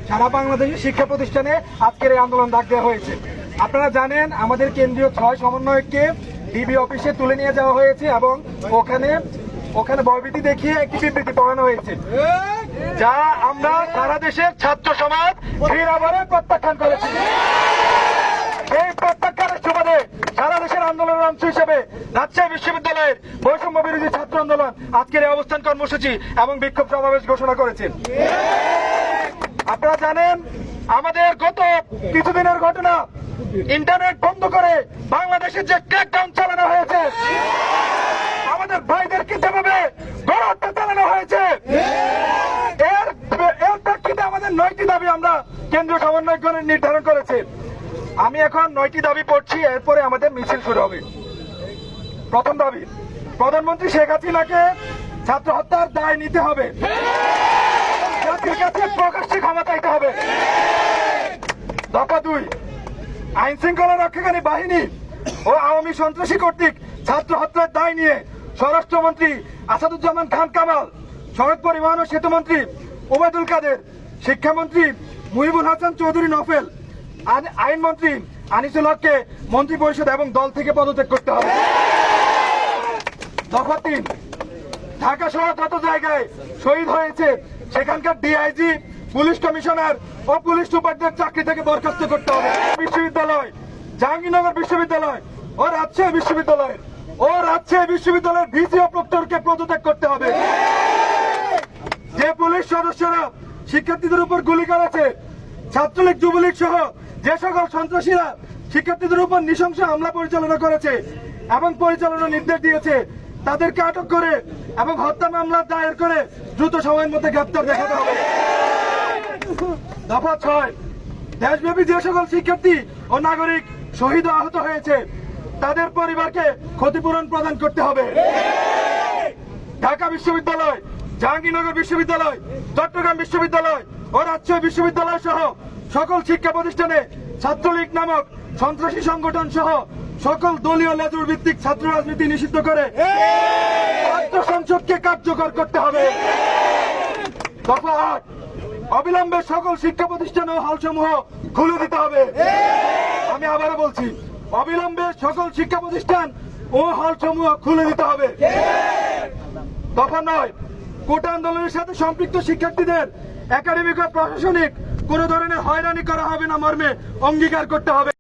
সারা বাংলাদেশের শিক্ষা প্রতিষ্ঠানে আজকের এই আন্দোলন ডাক দেওয়া হয়েছে। আপনারা জানেন আমাদের কেন্দ্রীয় 6 সমন্বয়ককে ডিবি অফিসে তুলে নিয়ে যাওয়া হয়েছে এবং ওখানে ভয়ভীতি দেখিয়ে একটি বিবৃতি পড়ানো হয়েছে, যা আমরা সারা দেশের ছাত্র সমাজ ঘৃণাভরে প্রত্যাখ্যান করেছি। এই প্রত্যাখ্যানের সুবাদে সারা দেশের আন্দোলনের অংশ হিসেবে রাজশাহী বিশ্ববিদ্যালয়ের বৈষম্য বিরোধী ছাত্র আন্দোলন আজকের এই অবস্থান কর্মসূচি এবং বিক্ষোভ সমাবেশ ঘোষণা করেছে। আপনারা জানেন আমাদের গত কিছুদিনের ঘটনা, ইন্টারনেট বন্ধ করে বাংলাদেশের যে ক্র্যাকডাউন চালানো হয়েছে, আমাদের ভাইদেরকে যেভাবে গণহত্যা চালানো হয়েছে, এর প্রেক্ষিতে আমাদের 9টি দাবি আমরা কেন্দ্রীয় সমন্বয়কগণ নির্ধারণ করেছে। আমি এখন 9টি দাবি পড়ছি, এরপরে আমাদের মিছিল শুরু হবে। প্রথম দাবি, প্রধানমন্ত্রী শেখ হাসিনাকে ছাত্র হত্যার দায় নিতে হবে, জাতির কাছে প্রকাশ্যে ক্ষমা চাইতে হবে। দফা 2, আইন শৃঙ্খলা রক্ষাকারী বাহিনী ও আওয়ামী সন্ত্রাসী কর্তৃক ছাত্র হত্যার দায় নিয়ে স্বরাষ্ট্রমন্ত্রী আসাদুজ্জামান খান কামাল, সড়ক পরিবহন ও সেতু মন্ত্রী ওবায়দুল কাদের, শিক্ষামন্ত্রী মুহিবুল হাসান চৌধুরী নফেল, আইনমন্ত্রী আনিসুল হককে মন্ত্রী পরিষদ এবং দল থেকে পদত্যাগ করতে হবে। দফা 3, ঢাকা সহ যত জায়গায় শহীদ হয়েছে সেখানকার ডিআইজি, পুলিশ কমিশনার ও পুলিশ সুপারদের চাকরি থেকে বরখাস্ত করতে হবে। বিশ্ববিদ্যালয়, জাহাঙ্গীরনগর বিশ্ববিদ্যালয় ও রাজশাহী বিশ্ববিদ্যালয়ের ভিসি ও প্রক্টরকে পদত্যাগ করতে হবে। যে পুলিশ সদস্যরা শিক্ষার্থীদের উপর গুলি করেছে, ছাত্রলীগ যুবলীগ সহ যে সকল সন্ত্রাসীরা শিক্ষার্থীদের উপর নৃশংস হামলা পরিচালনা করেছে এবং পরিচালনা নির্দেশ দিয়েছে, তাদেরকে আটক করে এবং হত্যা মামলা দায়ের করে দ্রুত সময়ের মধ্যে গ্রেপ্তার দেখাতে হবে। দফা 6, দেশব্যাপী যে সকল শিক্ষার্থী ও নাগরিক শহীদ ও আহত হয়েছে তাদের পরিবারকে ক্ষতিপূরণ প্রদান করতে হবে। ঢাকা বিশ্ববিদ্যালয়, জাহাঙ্গীরনগর বিশ্ববিদ্যালয়, চট্টগ্রাম বিশ্ববিদ্যালয় ও রাজশাহী বিশ্ববিদ্যালয় সহ সকল শিক্ষা প্রতিষ্ঠানে ছাত্রলীগ নামক সন্ত্রাসী সংগঠন সহ সকল দলীয় লেজুর ভিত্তিক ছাত্র রাজনীতি নিষিদ্ধ করে ছাত্র সংসদকে কার্যকর করতে হবে। দফা 8, অবিলম্বে সকল শিক্ষা প্রতিষ্ঠান ও হলসমূহ খুলে দিতে হবে। আমি আবারও বলছি, অবিলম্বে সকল শিক্ষা প্রতিষ্ঠান ও হলসমূহ খুলে দিতে হবে। দফা 9, কোটা আন্দোলনের সাথে সম্পৃক্ত শিক্ষার্থীদের একাডেমিক ও প্রশাসনিক কোন ধরনের হয়রানি করা হবে না মর্মে অঙ্গীকার করতে হবে।